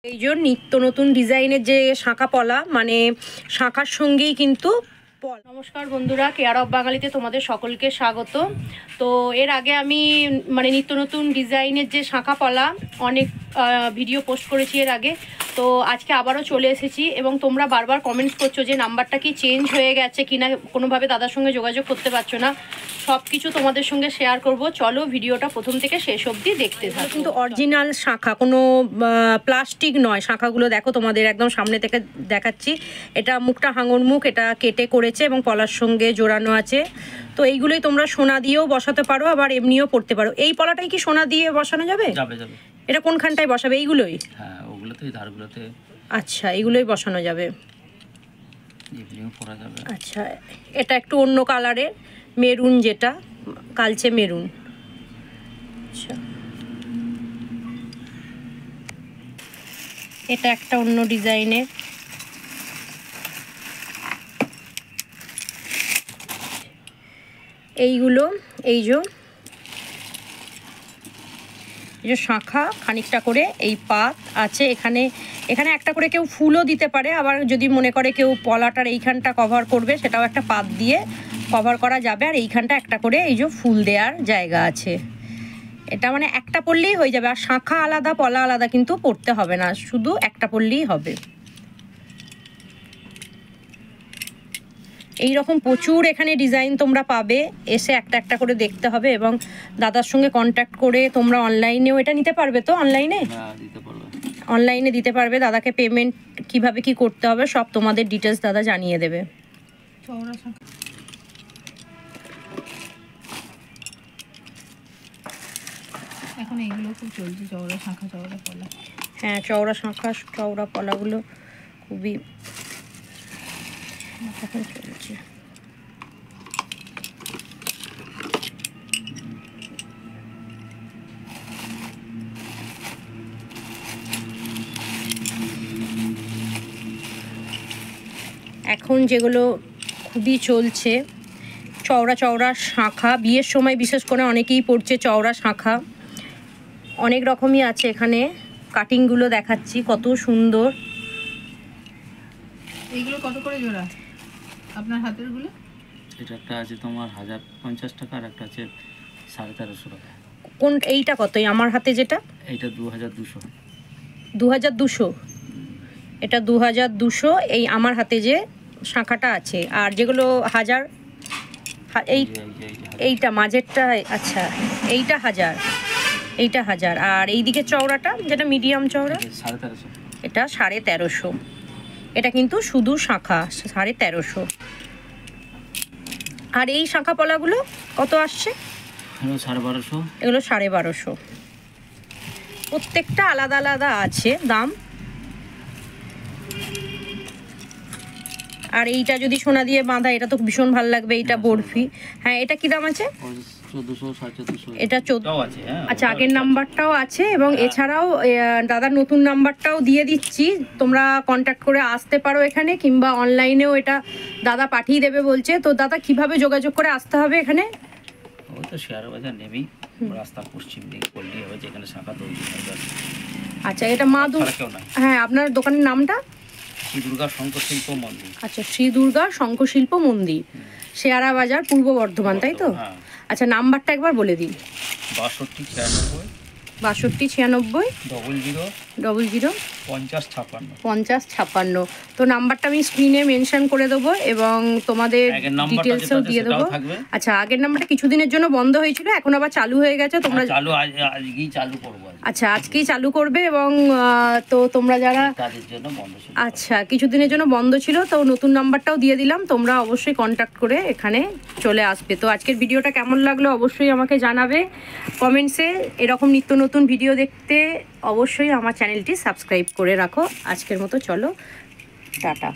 এই যে নিত্য নতুন ডিজাইনের যে শাঁখা পলা, মানে শাঁখার সঙ্গেই কিন্তু। নমস্কার বন্ধুরা, কেয়ার অফ বাঙালিতে তোমাদের সকলকে স্বাগত। তো এর আগে আমি মানে নিত্য নতুন ডিজাইনের যে শাঁখা পলা অনেক ভিডিও পোস্ট করেছি এর আগে। তো আজকে আবারও চলে এসেছি এবং তোমরা বারবার কমেন্টস করছো যে নাম্বারটা কি চেঞ্জ হয়ে গেছে কিনা, কোনোভাবে দাদার সঙ্গে যোগাযোগ করতে পারছো না। সব কিছু তোমাদের সঙ্গে শেয়ার করব, চলো ভিডিওটা প্রথম থেকে শেষ অবধি দেখতে থাকো। কিন্তু অরিজিনাল শাঁখা, কোনো প্লাস্টিক নয়। শাঁখাগুলো দেখো, তোমাদের একদম সামনে থেকে দেখাচ্ছি। এটা মুখটা হাঙর মুখ, এটা কেটে করেছে এবং পলার সঙ্গে জোড়ানো আছে। তো এইগুলোই তোমরা সোনা দিয়েও বসাতে পারো, আবার এমনিও পড়তে পারো। এই পলাটাই কি সোনা দিয়ে বসানো যাবে? যাবে যাবে। এটা কোনখানটায় বসাবে? এইগুলোই? হ্যাঁ, ওগুলোতেই, ধারগুলোতে। আচ্ছা, এইগুলোই বসানো যাবে, এমনিও পরা যাবে। আচ্ছা, এটা একটু অন্য কালারের, মেরুন, যেটা কালচে মেরুন। আচ্ছা, এটা একটা অন্য ডিজাইনের। এইগুলো এই যে শাঁখা খানিকটা করে এই পাত আছে এখানে। এখানে একটা করে কেউ ফুলও দিতে পারে, আবার যদি মনে করে কেউ পলাটার এইখানটা কভার করবে, সেটাও একটা পাত দিয়ে কভার করা যাবে। আর এইখানটা একটা করে এই যে ফুল দেওয়ার জায়গা আছে। এটা মানে একটা পড়লেই হয়ে যাবে, আর শাঁখা আলাদা পলা আলাদা কিন্তু পড়তে হবে না, শুধু একটা পড়লেই হবে। এই রকম প্রচুর এখানে ডিজাইন তোমরা পাবে, এসে একটা একটা করে দেখতে হবে এবং দাদার সঙ্গে কন্ট্যাক্ট করে তোমরা অনলাইনেও এটা নিতে পারবে। তো অনলাইনে দিতে পারবে। দাদাকে পেমেন্ট কিভাবে কি করতে হবে সব তোমাদের ডিটেলস দাদা জানিয়ে দেবে। এখন এইগুলো খুব চলছে, চওড়া শাঁখা, চওড়া পলা। হ্যাঁ, চওড়া শাঁখা, চওড়া পলাগুলো খুবই এখন চলছে। এখন যেগুলো খুবই চলছে চওড়া চওড়া শাঁখা, বিয়ের সময় বিশেষ করে অনেকেই পড়ছে চওড়া শাঁখা। অনেক রকমই আছে এখানে, কাটিংগুলো দেখাচ্ছি কত সুন্দর। এইগুলো কত করে জোড়া আপনার হাতের গুলো? এটা একটা আছে তোমার 1050 টাকা, আর একটা আছে 1350 টাকা। কোন এইটা কত? আমার হাতে যেটা, এইটা 2200। 2200? এটা 2200 এই আমার হাতে যে শাঁখাটা আছে। আর যেগুলো 1000, এইটা মাঝেরটা, আচ্ছা এইটা 1000, এইটা 1000। আর এইদিকে চওড়াটা যেটা মিডিয়াম চওড়া, 1350। এটা 1350। এটা কিন্তু শুধু শাঁখা 1350। আর এই শাঁখা পলাগুলো কত আসছে? 1250। এগুলো 1250। প্রত্যেকটা আলাদা আলাদা আছে দাম। আর এইটা যদি সোনা দিয়ে বাঁধা, এটা তো ভীষণ ভালো লাগবে। এইটা বরফি। হ্যাঁ, এটা কি দাম আছে? 1400, 1450 এটা 14 আছে। হ্যাঁ, আচ্ছা, আগের নাম্বারটাও আছে এবং এছাড়াও দাদার নতুন নাম্বারটাও দিয়ে দিচ্ছি। তোমরা কন্ট্যাক্ট করে আসতে পারো এখানে, কিংবা অনলাইনেও এটা দাদা পাঠিয়ে দেবে বলছে। তো দাদা কিভাবে যোগাযোগ করে আসতে হবে এখানে? ওই তো শেয়ার বাজার নেবেই, রাস্তা পশ্চিম দিকে পড়লেই হবে, যেখানে শাঁখা তৈরি হবে। আচ্ছা, এটা মা হ্যাঁ, আপনার দোকানের নামটা? শ্রী দুর্গা শঙ্করশিল্প মন্দির। আচ্ছা, শ্রী দুর্গা শঙ্করশিল্প মন্দির, শেয়ারা বাজার, পূর্ব বর্ধমান, তাই তো? আচ্ছা, নাম্বারটা একবার বলে দিন। 6296 6296 00 5056। তো নাম্বারটা আমি স্ক্রিনে মেনশন করে দেবো এবং তোমাদের ডিটেলসও দিয়ে দেবো। আচ্ছা, আগের নাম্বারটা কিছুদিনের জন্য বন্ধ হয়েছিল, এখন আবার চালু হয়ে গেছে। তোমরা আজকেই চালু করব। আচ্ছা, আজকেই চালু করবে এবং তো তোমরা যারা, আচ্ছা কিছুদিনের জন্য বন্ধ ছিল, তো নতুন নাম্বারটাও দিয়ে দিলাম। তোমরা অবশ্যই কন্ট্যাক্ট করে এখানে চলে আসবে। তো আজকের ভিডিওটা কেমন লাগলো অবশ্যই আমাকে জানাবে কমেন্টসে। এরকম নিত্য নতুন ভিডিও দেখতে অবশ্যই আমার চ্যানেলটি সাবস্ক্রাইব করে রাখো। আজকের মতো চলো, টাটা।